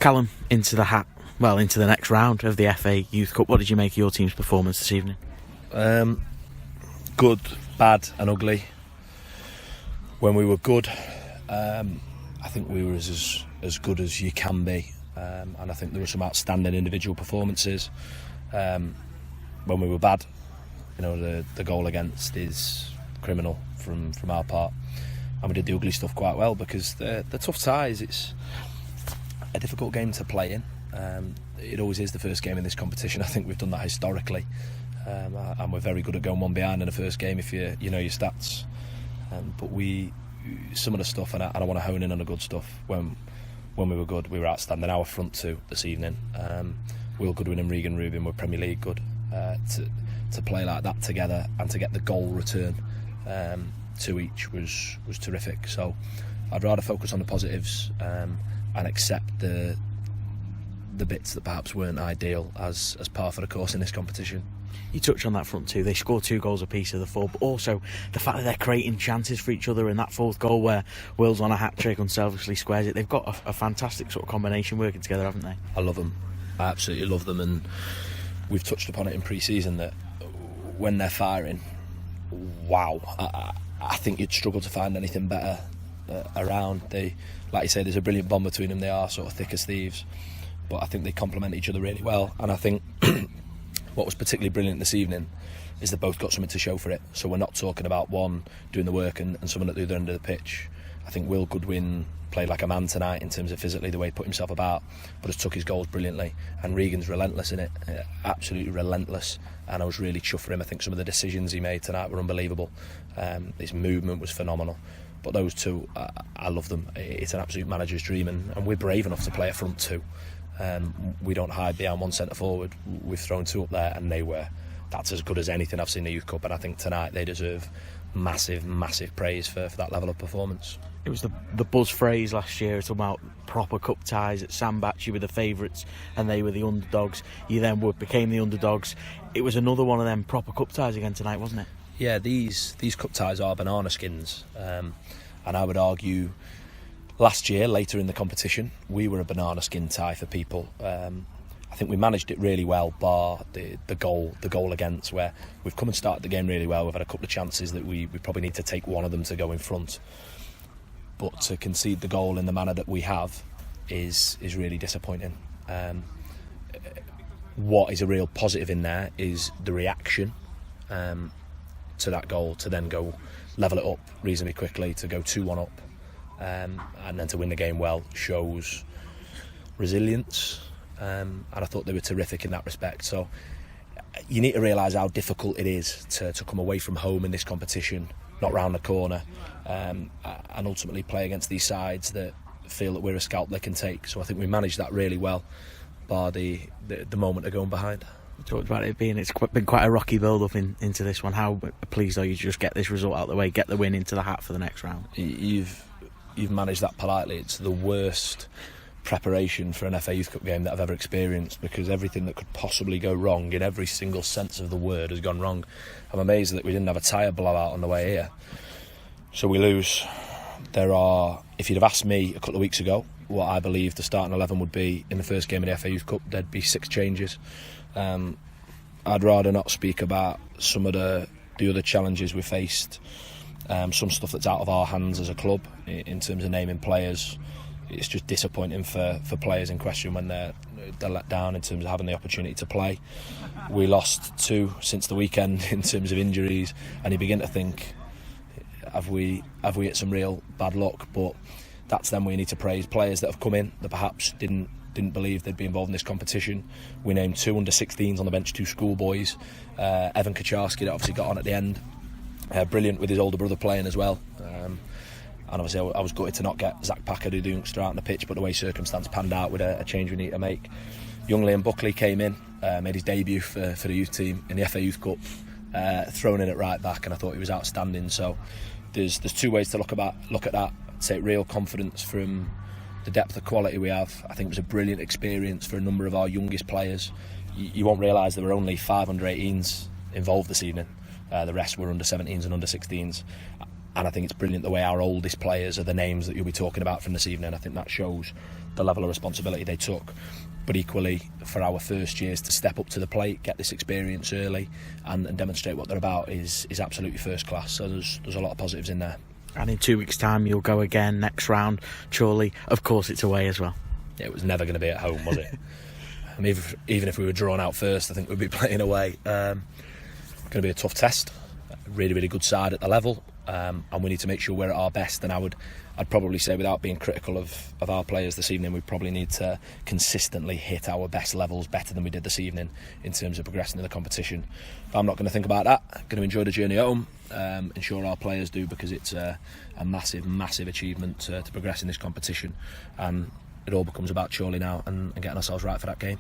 Calum, into the next round of the FA Youth Cup. What did you make of your team's performance this evening? Good, bad and ugly. When we were good, I think we were as good as you can be, and I think there were some outstanding individual performances. When we were bad, the goal against is criminal from our part, and we did the ugly stuff quite well because the tough ties, it's a difficult game to play in. It always is the first game in this competition. I think we've done that historically, and we're very good at going one behind in the first game if you know your stats. But some of the stuff, and I want to hone in on the good stuff. When we were good, we were outstanding. Our front two this evening, Will Goodwin and Regan Rubin, were Premier League good. To play like that together and to get the goal return to each was terrific. So I'd rather focus on the positives and accept the bits that perhaps weren't ideal as par for the course in this competition. You touched on that front two. They scored 2 goals apiece of the 4, but also the fact that they're creating chances for each other in that 4th goal where Will's on a hat-trick, unselfishly squares it. They've got a fantastic sort of combination working together, haven't they? I love them. I absolutely love them, and we've touched upon it in pre-season that when they're firing, wow, I think you'd struggle to find anything better around. Like you say, there's a brilliant bond between them. They are sort of thick as thieves, but I think they complement each other really well. And I think what was particularly brilliant this evening is they both got something to show for it. So we're not talking about one doing the work and someone at the other end of the pitch. I think Will Goodwin played like a man tonight in terms of physically the way he put himself about, but has took his goals brilliantly. And Regan's relentless in it, absolutely relentless. And I was really chuffed for him. I think some of the decisions he made tonight were unbelievable. His movement was phenomenal. But those two, I love them. It's an absolute manager's dream, and we're brave enough to play a front two. We don't hide behind one centre forward. We've thrown 2 up there, and that's as good as anything I've seen in the Youth Cup. And I think tonight they deserve massive praise for that level of performance. It was the buzz phrase last year. It's about proper cup ties. At Sandbach, you were the favourites and they were the underdogs. You then became the underdogs. It was another one of them proper cup ties again tonight, wasn't it? Yeah, these cup ties are banana skins, and I would argue last year, later in the competition, we were a banana skin tie for people. I think we managed it really well, bar the goal against, where we've come and started the game really well. We've had a couple of chances that we probably need to take one of them to go in front. But to concede the goal in the manner that we have is really disappointing. What is a real positive in there is the reaction to that goal, to then go level it up reasonably quickly, to go 2-1 up, and then to win the game well shows resilience. And I thought they were terrific in that respect. So you need to realise how difficult it is to come away from home in this competition, not round the corner, and ultimately play against these sides that feel that we're a scalp they can take. So I think we managed that really well, bar the moment of going behind. We talked about it's been quite a rocky build-up into this one. How pleased are you to just get this result out of the way, get the win into the hat for the next round? You've managed that politely. It's the worst preparation for an FA Youth Cup game that I've ever experienced, because everything that could possibly go wrong in every single sense of the word has gone wrong. I'm amazed that we didn't have a tyre blowout on the way here. So we lose. If you'd have asked me a couple of weeks ago what I believe the starting 11 would be in the first game of the FA Youth Cup, there'd be 6 changes. I'd rather not speak about some of the other challenges we faced, some stuff that's out of our hands as a club in terms of naming players. It's just disappointing for players in question when they're let down in terms of having the opportunity to play. We lost 2 since the weekend in terms of injuries, and you begin to think, have we hit some real bad luck? But that's then where you need to praise players that have come in that perhaps didn't believe they'd be involved in this competition. We named 2 under-16s on the bench, 2 schoolboys. Evan Kaczarski that obviously got on at the end, brilliant with his older brother playing as well. And obviously I was gutted to not get Zach Packard, who the youngster, out on the pitch, but the way circumstance panned out with a change we need to make. Young Liam Buckley came in, made his debut for the youth team in the FA Youth Cup, thrown in at right back, and I thought he was outstanding. So there's 2 ways to look at that. Take real confidence from the depth of quality we have. I think it was a brilliant experience for a number of our youngest players. You won't realise there were only 5 under-18s involved this evening. The rest were under-17s and under-16s. And I think it's brilliant the way our oldest players are the names that you'll be talking about from this evening. I think that shows the level of responsibility they took. But equally, for our first years to step up to the plate, get this experience early and demonstrate what they're about is absolutely first class. So there's a lot of positives in there. And in 2 weeks' time, you'll go again next round, Chorley. Of course, it's away as well. It was never going to be at home, was it? I mean, even if we were drawn out first, I think we'd be playing away. Going to be a tough test. Really, really good side at the level. And we need to make sure we're at our best. And I'd probably say, without being critical of our players this evening, we probably need to consistently hit our best levels better than we did this evening in terms of progressing in the competition. But I'm not going to think about that. I'm going to enjoy the journey home, ensure our players do, because it's a massive, massive achievement to progress in this competition. And it all becomes about Chorley now and getting ourselves right for that game.